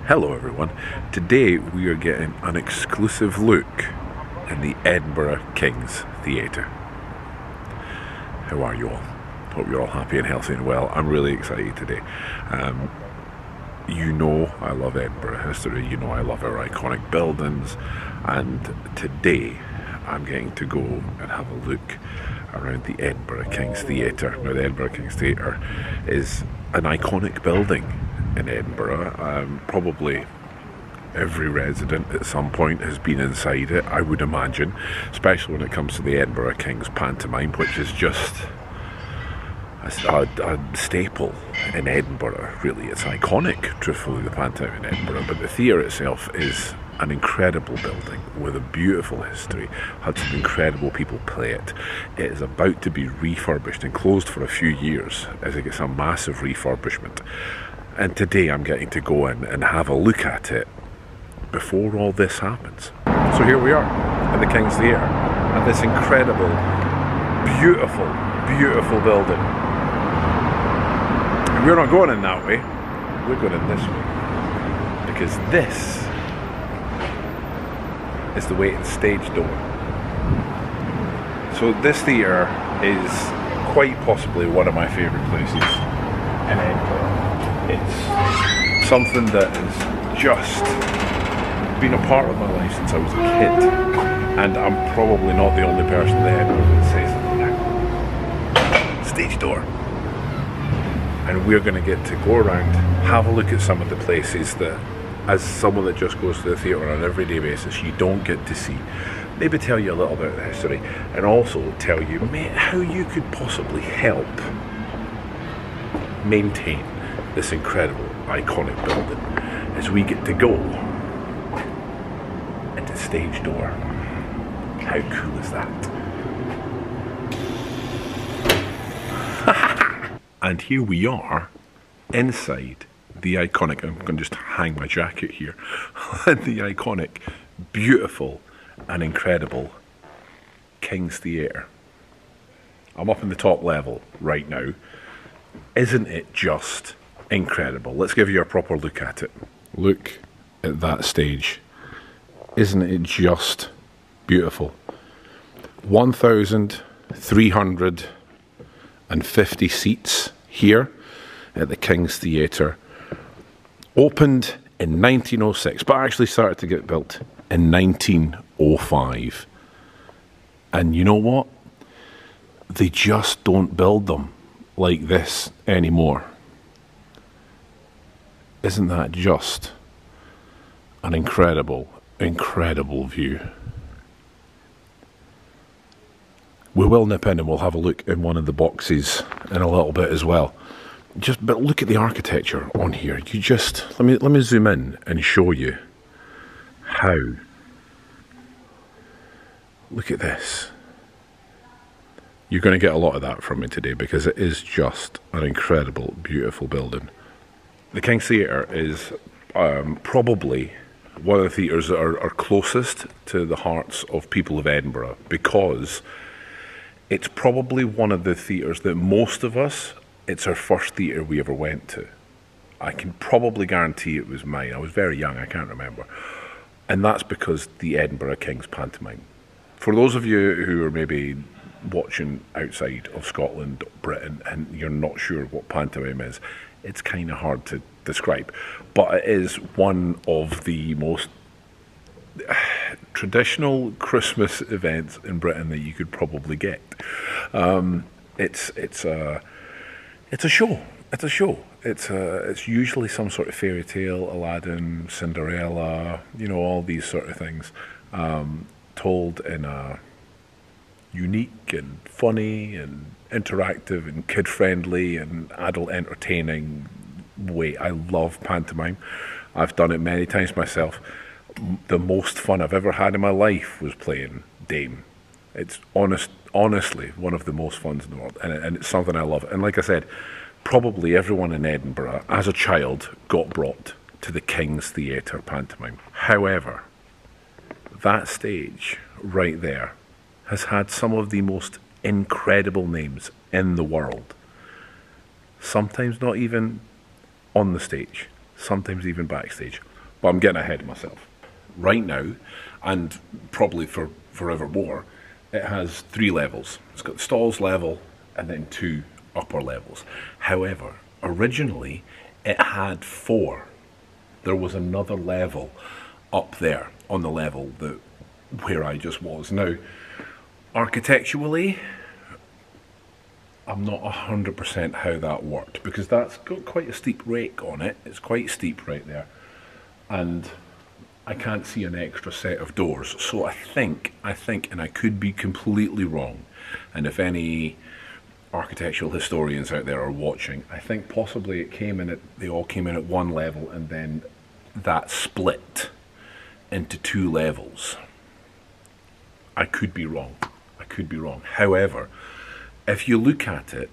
Hello everyone, today we are getting an exclusive look in the Edinburgh Kings Theatre. How are you all? Hope you're all happy and healthy and well. I'm really excited today. You know I love Edinburgh history, you know I love our iconic buildings, and today I'm getting to go and have a look around the Edinburgh Kings Theatre. Now the Edinburgh Kings Theatre is an iconic building in Edinburgh. Probably every resident at some point has been inside it, I would imagine, especially when it comes to the Edinburgh Kings pantomime, which is just a staple in Edinburgh, really. It's iconic, truthfully, the pantomime in Edinburgh, but the theatre itself is an incredible building with a beautiful history, had some incredible people play it. It is about to be refurbished and closed for a few years as it gets a massive refurbishment. And today I'm getting to go in and have a look at it before all this happens. So here we are in the King's Theatre, and this incredible, beautiful, beautiful building. And we're not going in that way, we're going in this way. Because this is the waiting stage door. So this theatre is quite possibly one of my favourite places in Edinburgh. It's something that has just been a part of my life since I was a kid, and I'm probably not the only person there that says that. Stage door. And we're going to get to go around, have a look at some of the places that, as someone that just goes to the theatre on an everyday basis, you don't get to see. Maybe tell you a little bit of the history, and also tell you how you could possibly help maintain this incredible, iconic building as we get to go into stage door. How cool is that? And here we are inside the iconic, I'm going to just hang my jacket here, the iconic, beautiful and incredible King's Theatre. I'm up in the top level right now. Isn't it just incredible? Let's give you a proper look at it. Look at that stage. Isn't it just beautiful? 1,350 seats here at the King's Theatre. Opened in 1906, but actually started to get built in 1905. And you know what? They just don't build them like this anymore. Isn't that just an incredible, incredible view? We will nip in and we'll have a look in one of the boxes in a little bit as well. But look at the architecture on here. You just let me zoom in and show you how. Look at this. You're going to get a lot of that from me today because it is just an incredible, beautiful building. The King's Theatre is probably one of the theatres that are closest to the hearts of people of Edinburgh, because it's probably one of the theatres that most of us, it's our first theatre we ever went to. I can probably guarantee it was mine. I was very young, I can't remember. And that's because the Edinburgh King's pantomime. For those of you who are maybe watching outside of Scotland, Britain, and you're not sure what pantomime is, it's kind of hard to describe, but it is one of the most traditional Christmas events in Britain that you could probably get. It's a show. It's a show. It's usually some sort of fairy tale, Aladdin, Cinderella, you know, all these sort of things, told in a unique and funny and interactive and kid-friendly and adult entertaining way. I love pantomime. I've done it many times myself. The most fun I've ever had in my life was playing Dame. It's honestly one of the most fun in the world, and it's something I love. And like I said, probably everyone in Edinburgh as a child got brought to the King's Theatre pantomime. However, that stage right there has had some of the most incredible names in the world. Sometimes not even on the stage, sometimes even backstage. but I'm getting ahead of myself. Right now, and probably for forevermore, it has 3 levels. It's got the stalls level and then 2 upper levels. However, originally it had 4. There was another level up there on the level that where I just was. Now, architecturally, I'm not 100% how that worked, because that's got quite a steep rake on it. It's quite steep right there, and I can't see an extra set of doors. So I think, and I could be completely wrong, and if any architectural historians out there are watching, I think possibly they all came in at 1 level, and then that split into 2 levels. I could be wrong. I could be wrong. However, if you look at it,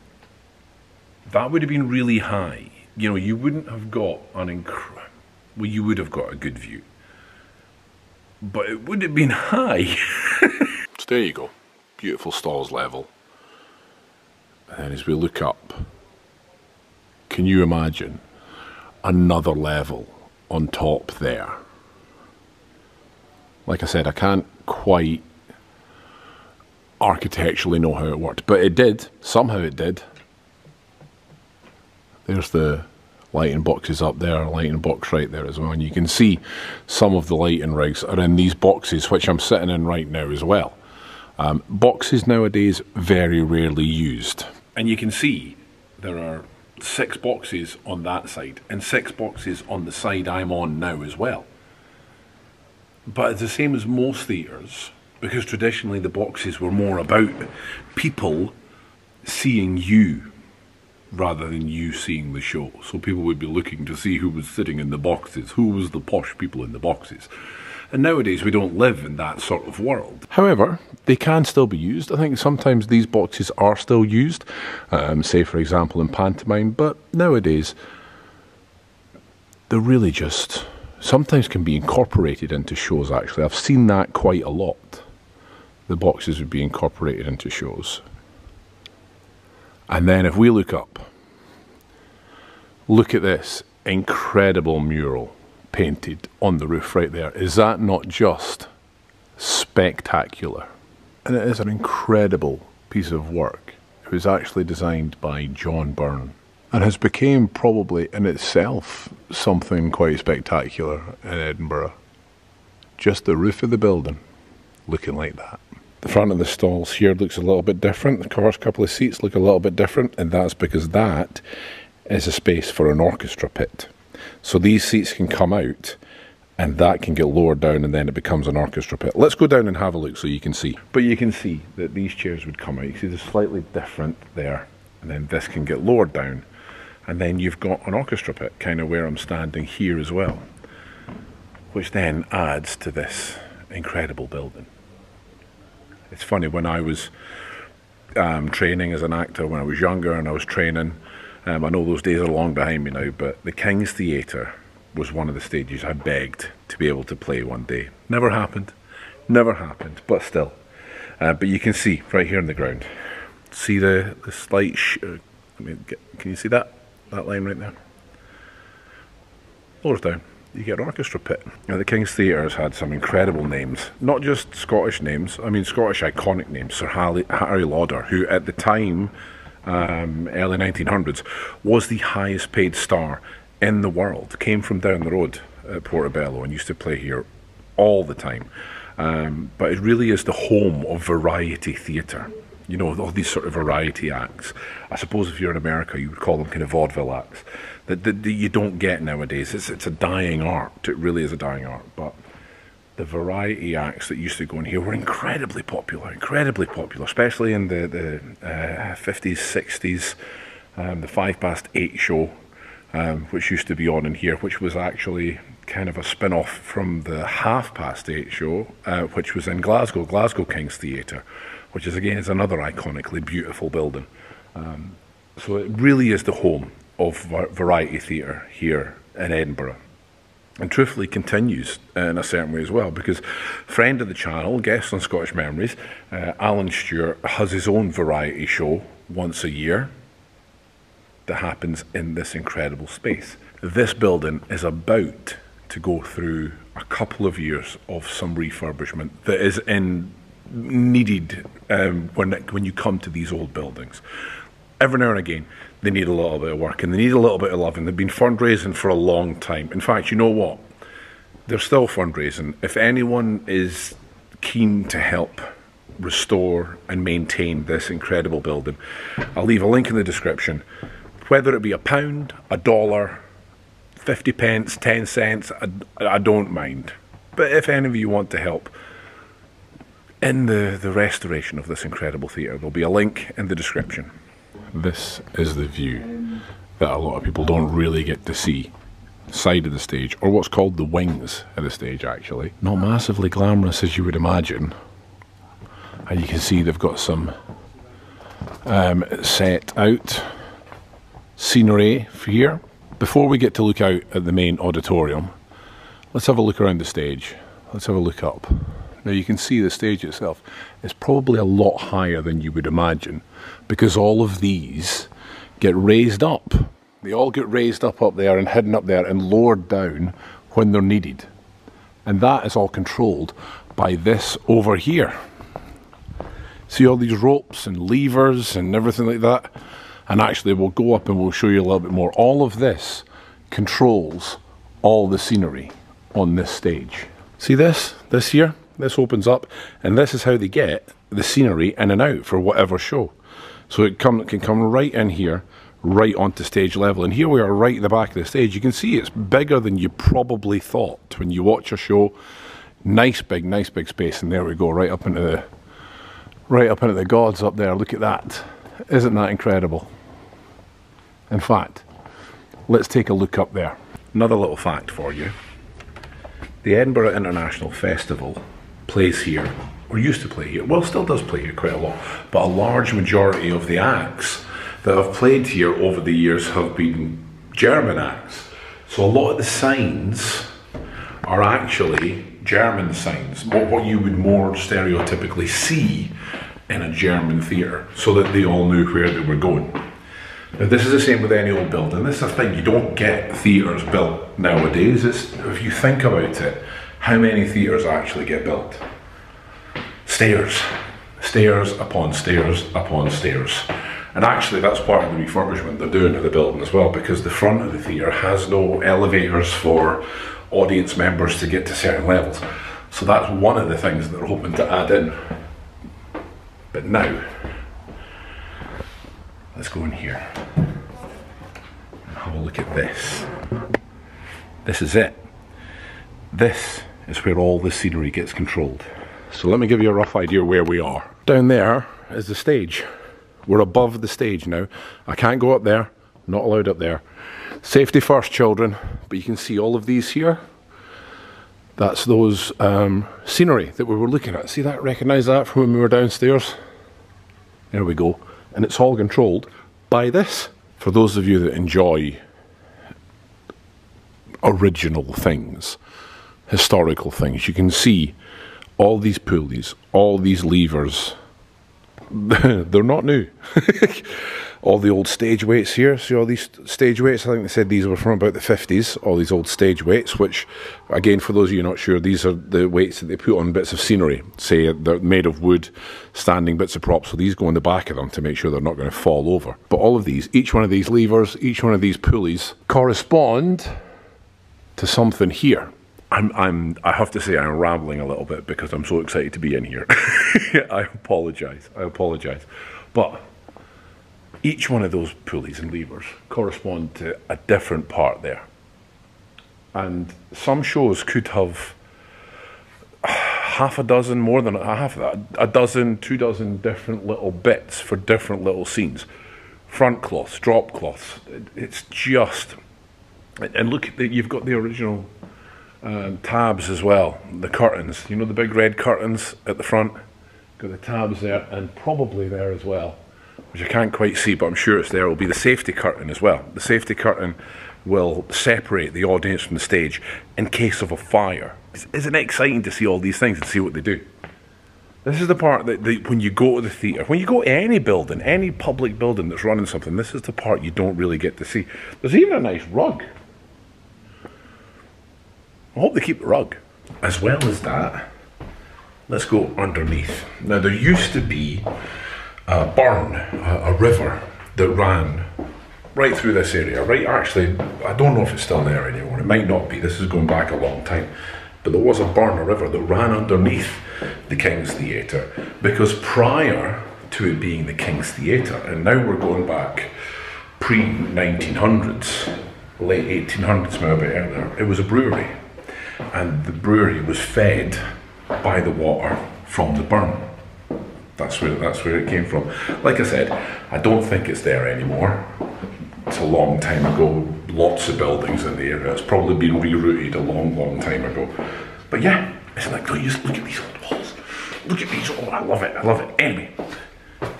that would have been really high. You know, you wouldn't have got well, you would have got a good view, but it would have been high. So there you go, beautiful stalls level. And then as we look up, can you imagine another level on top there? Like I said, I can't quite architecturally know how it worked, but it did. Somehow it did. There's the lighting boxes up there, a lighting box right there as well, and you can see some of the lighting rigs are in these boxes, which I'm sitting in right now as well. Boxes nowadays very rarely used, and you can see there are 6 boxes on that side and 6 boxes on the side I'm on now as well. But it's the same as most theatres, because traditionally the boxes were more about people seeing you rather than you seeing the show. So people would be looking to see who was sitting in the boxes, who was the posh people in the boxes. And nowadays we don't live in that sort of world. However, they can still be used. I think sometimes these boxes are still used, say for example in pantomime, but nowadays they're really just sometimes can be incorporated into shows. Actually, I've seen that quite a lot. The boxes would be incorporated into shows. And then if we look up, look at this incredible mural painted on the roof right there. Is that not just spectacular? And it is an incredible piece of work. It was actually designed by John Byrne and has become probably in itself something quite spectacular in Edinburgh. Just the roof of the building looking like that. The front of the stalls here looks a little bit different. The first couple of seats look a little bit different, and that's because that is a space for an orchestra pit. So these seats can come out and that can get lowered down, and then it becomes an orchestra pit. Let's go down and have a look so you can see. But you can see that these chairs would come out. You see they're slightly different there, and then this can get lowered down, and then you've got an orchestra pit, kind of where I'm standing here as well, which then adds to this incredible building. It's funny, when I was training as an actor, when I was younger and I was training, I know those days are long behind me now, but the Kings Theatre was one of the stages I begged to be able to play one day. Never happened, but still. But you can see right here on the ground, see the slight, can you see that line right there? Lowers down, you get an orchestra pit. Now the King's Theatre has had some incredible names, not just Scottish names, I mean Scottish iconic names. Sir Harry Lauder, who at the time, early 1900s, was the highest paid star in the world, came from down the road at Portobello and used to play here all the time. But it really is the home of variety theatre. You know, all these sort of variety acts. I suppose if you're in America, you would call them kind of vaudeville acts that you don't get nowadays. It's a dying art. It really is a dying art. But the variety acts that used to go in here were incredibly popular, especially in the 50s, 60s, the 8:05 show, which used to be on in here, which was actually kind of a spin-off from the 8:30 show, which was in Glasgow King's Theatre, which is again is another iconically beautiful building. So it really is the home of variety theatre here in Edinburgh, and truthfully continues in a certain way as well, because friend of the channel, guest on Scottish Memories, Alan Stewart, has his own variety show once a year that happens in this incredible space. This building is about to go through a couple of years of some refurbishment that is needed when you come to these old buildings. Every now and again, they need a little bit of work and they need a little bit of love, and they've been fundraising for a long time. In fact, you know what? They're still fundraising. If anyone is keen to help restore and maintain this incredible building, I'll leave a link in the description. Whether it be £1, $1, 50 pence, 10 cents, I don't mind. But if any of you want to help in the restoration of this incredible theatre, there'll be a link in the description. This is the view that a lot of people don't really get to see. Side of the stage, or what's called the wings of the stage, actually. Not massively glamorous as you would imagine. And you can see they've got some set out scenery for here. Before we get to look out at the main auditorium, let's have a look around the stage. Let's have a look up. Now you can see the stage itself is probably a lot higher than you would imagine, because all of these get raised up. They all get raised up there and hidden up there and lowered down when they're needed. And that is all controlled by this over here. See all these ropes and levers and everything like that? And actually we'll go up and we'll show you a little bit more. All of this controls all the scenery on this stage. See this here? This opens up, and this is how they get the scenery in and out for whatever show. So it can come right in here, right onto stage level. And here we are right at the back of the stage. You can see it's bigger than you probably thought when you watch a show. Nice big space. And there we go, right up into the gods up there. Look at that. Isn't that incredible? In fact, let's take a look up there. Another little fact for you. The Edinburgh International Festival plays here, or used to play here, well, still does play here quite a lot, but a large majority of the acts that have played here over the years have been German acts. So a lot of the signs are actually German signs, what you would more stereotypically see in a German theatre, so that they all knew where they were going. Now this is the same with any old building. This is the thing, you don't get theatres built nowadays. If you think about it, how many theatres actually get built? Stairs. Stairs upon stairs upon stairs. And actually that's part of the refurbishment they're doing to the building as well, because the front of the theatre has no elevators for audience members to get to certain levels. So that's one of the things they're hoping to add in. But now, let's go in here and have a look at this. This is it. This is where all the scenery gets controlled. So let me give you a rough idea where we are. Down there is the stage. We're above the stage now. I can't go up there, not allowed up there. Safety first, children. But you can see all of these here. That's those scenery that we were looking at. See that? Recognise that from when we were downstairs? There we go. And it's all controlled by this. For those of you that enjoy original things, historical things, you can see all these pulleys, all these levers. They're not new. All the old stage weights here. See all these stage weights? I think they said these were from about the 50s. All these old stage weights, which, again, for those of you not sure, these are the weights that they put on bits of scenery. Say they're made of wood, standing bits of props. So these go in the back of them to make sure they're not going to fall over. But all of these, each one of these levers, each one of these pulleys correspond to something here. I have to say I'm rambling a little bit because I'm so excited to be in here. I apologise. But each one of those pulleys and levers correspond to a different part there. And some shows could have half a dozen, more than half of that, a dozen, 2 dozen different little bits for different little scenes. Front cloths, drop cloths. It's just... And look, you've got the original tabs as well, the curtains. You know the big red curtains at the front? Got the tabs there, and probably there as well, which I can't quite see, but I'm sure it's there. It will be the safety curtain as well. The safety curtain will separate the audience from the stage in case of a fire. Isn't it exciting to see all these things and see what they do? This is the part that when you go to the theatre, when you go to any building, any public building that's running something, this is the part you don't really get to see. There's even a nice rug. I hope they keep the rug. As well as that, let's go underneath. Now there used to be a burn, a river that ran right through this area, right? Actually, I don't know if it's still there anymore. It might not be. This is going back a long time. But there was a burn, a river that ran underneath the King's Theatre, because prior to it being the King's Theatre, and now we're going back pre-1900s, late 1800s, maybe a bit earlier, it was a brewery. And the brewery was fed by the water from the burn. That's where it came from. Like I said, I don't think it's there anymore. It's a long time ago. Lots of buildings in the area. It's probably been rerouted a long time ago. But yeah, it's like, just look at these old walls. Look at these. Oh, I love it. I love it. Anyway,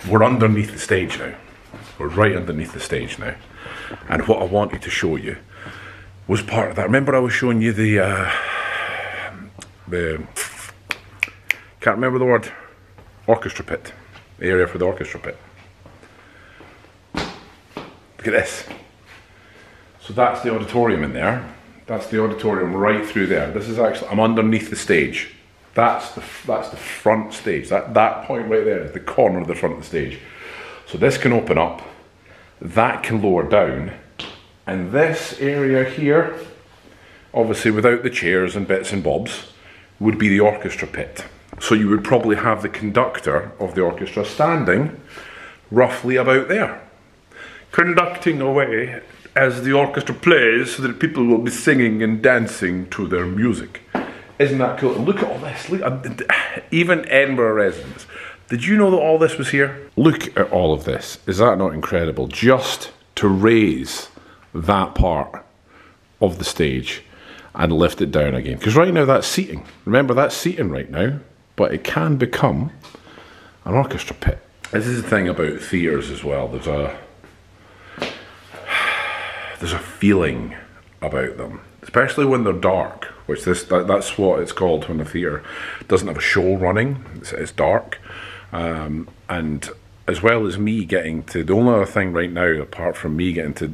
we're underneath the stage now. We're right underneath the stage now. And what I wanted to show you was part of that. Remember I was showing you the can't remember the word, orchestra pit, the area for the orchestra pit. Look at this. So that's the auditorium in there. That's the auditorium right through there. This is actually, I'm underneath the stage. That's the front stage. That point right there is the corner of the front of the stage. So this can open up, that can lower down, and this area here, obviously without the chairs and bits and bobs, would be the orchestra pit. So you would probably have the conductor of the orchestra standing roughly about there, conducting away as the orchestra plays so that people will be singing and dancing to their music. Isn't that cool? Look at all this. Look, even Edinburgh residents. Did you know that all this was here? Look at all of this. Is that not incredible? Just to raise that part of the stage and lift it down again. Because right now that's seating. Remember, that's seating right now. But it can become an orchestra pit. This is the thing about theatres as well. There's a feeling about them, especially when they're dark. Which that's what it's called when the theatre doesn't have a show running. It's dark, and as well as me getting to, the only other thing right now, apart from me getting to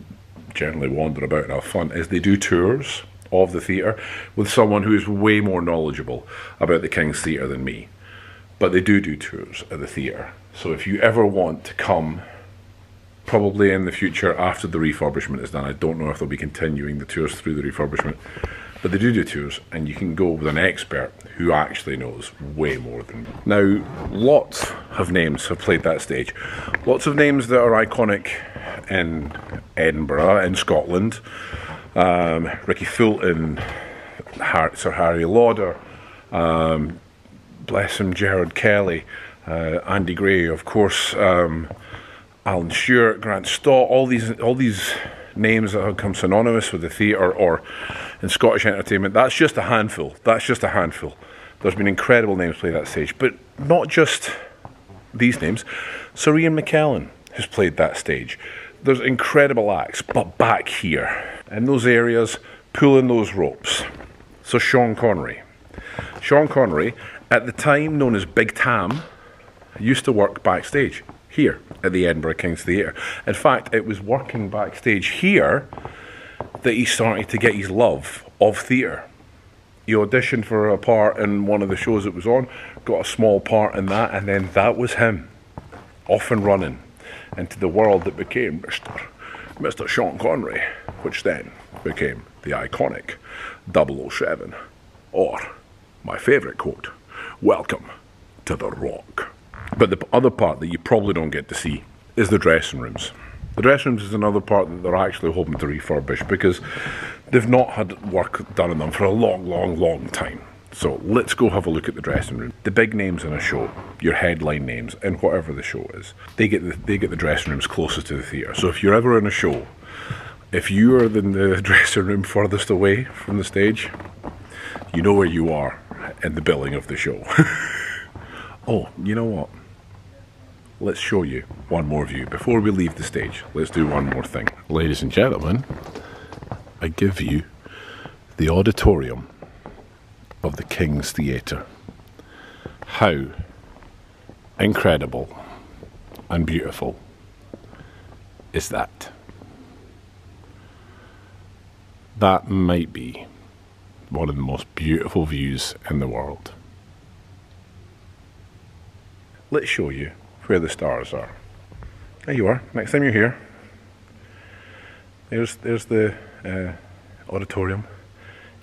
generally wander about and have fun, is they do tours of the theatre with someone who is way more knowledgeable about the King's Theatre than me. But they do tours at the theatre. So if you ever want to come, probably in the future after the refurbishment is done, I don't know if they'll be continuing the tours through the refurbishment, but they do tours, and you can go with an expert who actually knows way more than me. Now, lots of names have played that stage. Lots of names that are iconic in Edinburgh, in Scotland. Ricky Fulton, Sir Harry Lauder, bless him, Gerard Kelly, Andy Gray, of course, Alan Stewart, Grant Stott, all these names that have come synonymous with the theatre or in Scottish entertainment. That's just a handful. That's just a handful. There's been incredible names played that stage, but not just these names. Sir Ian McKellen has played that stage. There's incredible acts, but back here, in those areas, pulling those ropes. So Sean Connery. Sean Connery, at the time known as Big Tam, used to work backstage here at the Edinburgh Kings Theatre. In fact, it was working backstage here that he started to get his love of theatre. He auditioned for a part in one of the shows that was on, got a small part in that, and then that was him, off and running into the world that became Mr. Sean Connery, which then became the iconic 007, or my favourite quote, "Welcome to the Rock." But the other part that you probably don't get to see is the dressing rooms. The dressing rooms is another part that they're actually hoping to refurbish because they've not had work done on them for a long time. So let's go have a look at the dressing room. The big names in a show, your headline names, in whatever the show is, they get the dressing rooms closest to the theatre. So if you're ever in a show, if you are in the dressing room furthest away from the stage, you know where you are in the billing of the show. Oh, you know what? Let's show you one more view. Before we leave the stage, let's do one more thing. Ladies and gentlemen, I give you the auditorium of the King's Theatre. How incredible and beautiful is that? That might be one of the most beautiful views in the world. Let's show you where the stars are. There you are, next time you're here. There's the auditorium.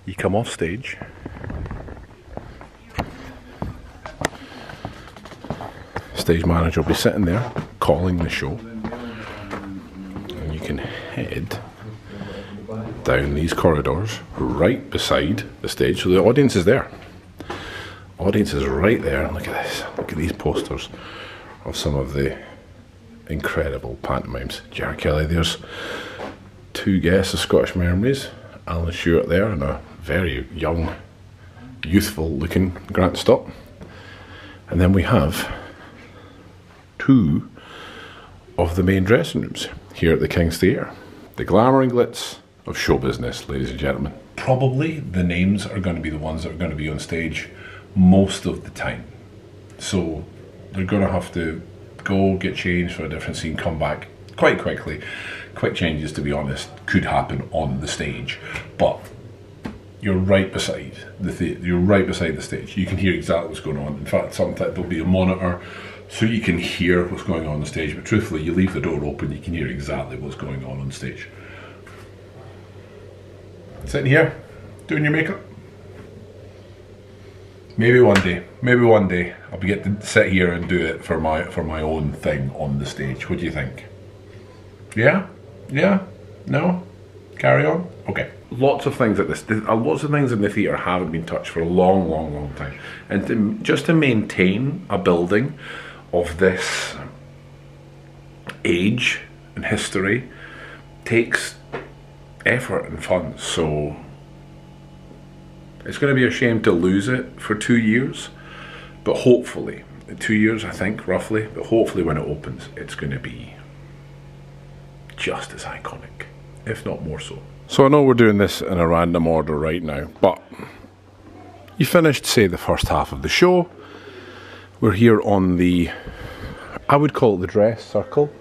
You come off stage. Stage manager will be sitting there calling the show. And you can head down these corridors right beside the stage. So the audience is there. Audience is right there. Look at this. Look at these posters of some of the incredible pantomimes. Jerry Kelly, there's two guests of Scottish Memories. Alan Stewart there and a very young, youthful looking Grant Stott. And then we have two of the main dressing rooms here at the King's Theatre. The glamour and glitz of show business, ladies and gentlemen. Probably the names are going to be the ones that are going to be on stage most of the time. So they're going to have to go, get changed for a different scene, come back quite quickly. Quick changes, to be honest, could happen on the stage, but you're right beside the theatre. You're right beside the stage. You can hear exactly what's going on. In fact, sometimes there'll be a monitor so you can hear what's going on the stage, but truthfully, you leave the door open, you can hear exactly what's going on stage. Sitting here, doing your makeup. Maybe one day, I'll be get to sit here and do it for my own thing on the stage. What do you think? Yeah? Yeah? No? Carry on? Okay. Lots of things like this. Lots of things in the theatre haven't been touched for a long, long, long time. And just to maintain a building of this age and history takes effort and funds. So it's going to be a shame to lose it for 2 years. But hopefully, 2 years I think, roughly, but hopefully when it opens, it's going to be just as iconic, if not more so. So I know we're doing this in a random order right now, but you finished, say, the first half of the show. We're here on the, I would call it the dress circle.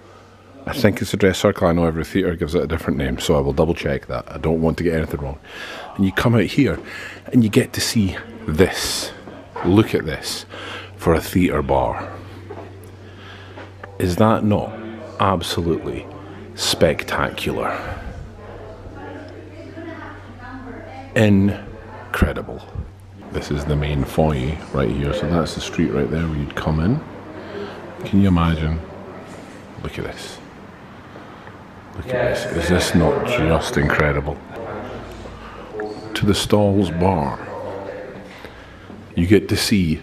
I think it's the dress circle. I know every theatre gives it a different name, so I will double check that. I don't want to get anything wrong. And you come out here and you get to see this. Look at this for a theatre bar. Is that not absolutely spectacular? Incredible. This is the main foyer right here, so that's the street right there where you'd come in. Can you imagine? Look at this. Look at this. Is this not just incredible? To the Stalls Bar, you get to see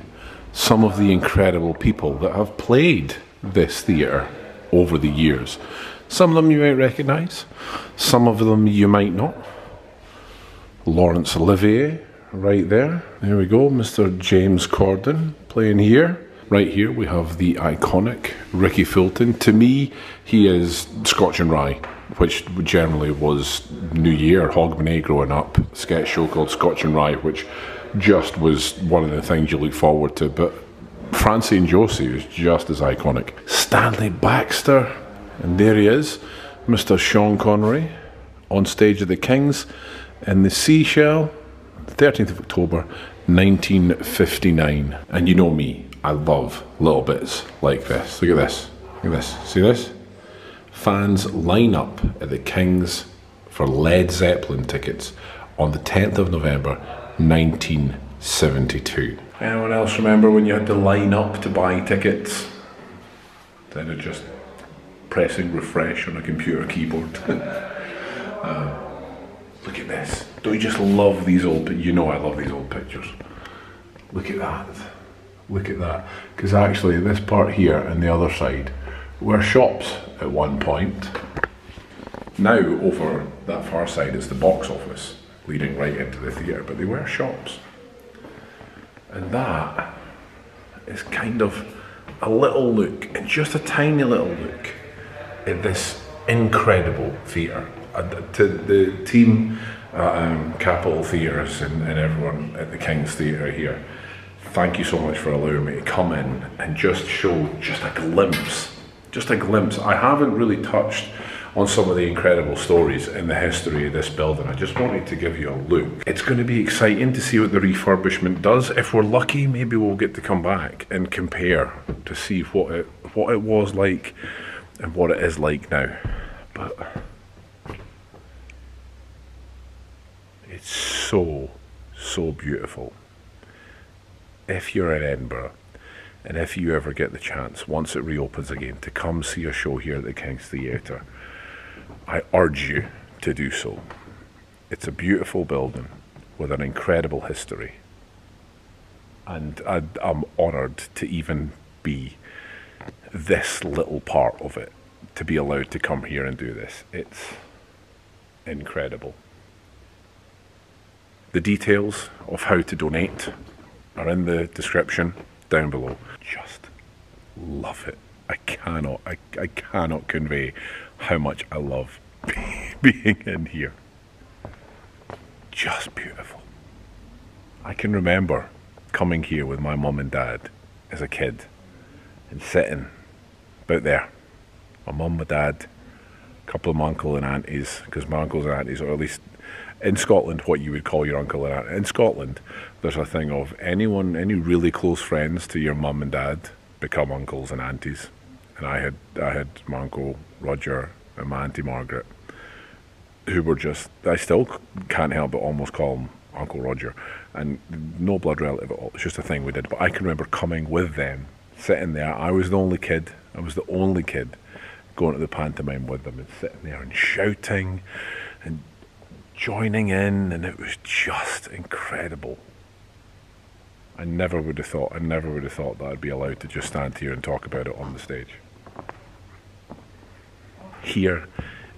some of the incredible people that have played this theatre over the years. Some of them you might recognise, some of them you might not. Laurence Olivier, right there. There we go, Mr. James Corden playing here. Right here we have the iconic Ricky Fulton. To me, he is Scotch and Rye, which generally was New Year, Hogmanay growing up. A sketch show called Scotch and Rye, which just was one of the things you look forward to. But Francie and Josie is just as iconic. Stanley Baxter, and there he is, Mr. Sean Connery, on stage at the Kings in the Seashell, 13th of October, 1959. And you know me, I love little bits like this. Look at this. Look at this. See this? Fans line up at the Kings for Led Zeppelin tickets on the 10th of November, 1972. Anyone else remember when you had to line up to buy tickets instead of just pressing refresh on a computer keyboard? Look at this. Don't you just love these old pictures? You know I love these old pictures. Look at that. Look at that. Because actually this part here and the other side were shops at one point. Now over that far side is the box office leading right into the theatre, but they were shops. And that is kind of a little look, and just a tiny little look at this incredible theatre. To the team at Capitol Theatres and everyone at the King's Theatre here, thank you so much for allowing me to come in and just show just a glimpse. I haven't really touched on some of the incredible stories in the history of this building. I just wanted to give you a look. It's going to be exciting to see what the refurbishment does. If we're lucky, maybe we'll get to come back and compare to see what it was like and what it is like now. But it's so beautiful. If you're in Edinburgh, and if you ever get the chance, once it reopens again, to come see a show here at the Kings Theatre, I urge you to do so. It's a beautiful building with an incredible history. And I'm honoured to even be this little part of it, to be allowed to come here and do this. It's incredible. The details of how to donate are in the description down below. Just love it. I cannot convey how much I love being in here. Just beautiful. I can remember coming here with my mum and dad as a kid and sitting about there. My mum, my dad, a couple of my uncle and aunties, because my uncles and aunties, or at least in Scotland, what you would call your uncle and aunt. In Scotland, there's a thing of any really close friends to your mum and dad become uncles and aunties. And I had my uncle Roger and my auntie Margaret, who were just, I still can't help but almost call him Uncle Roger. And no blood relative at all, it's just a thing we did. But I can remember coming with them, sitting there. I was the only kid going to the pantomime with them and sitting there and shouting and joining in, and it was just incredible. I never would have thought that I'd be allowed to just stand here and talk about it on the stage. Here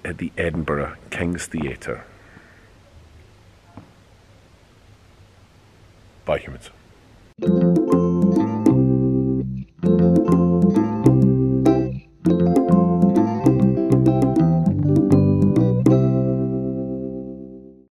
at the Edinburgh Kings Theatre. Bye, humans.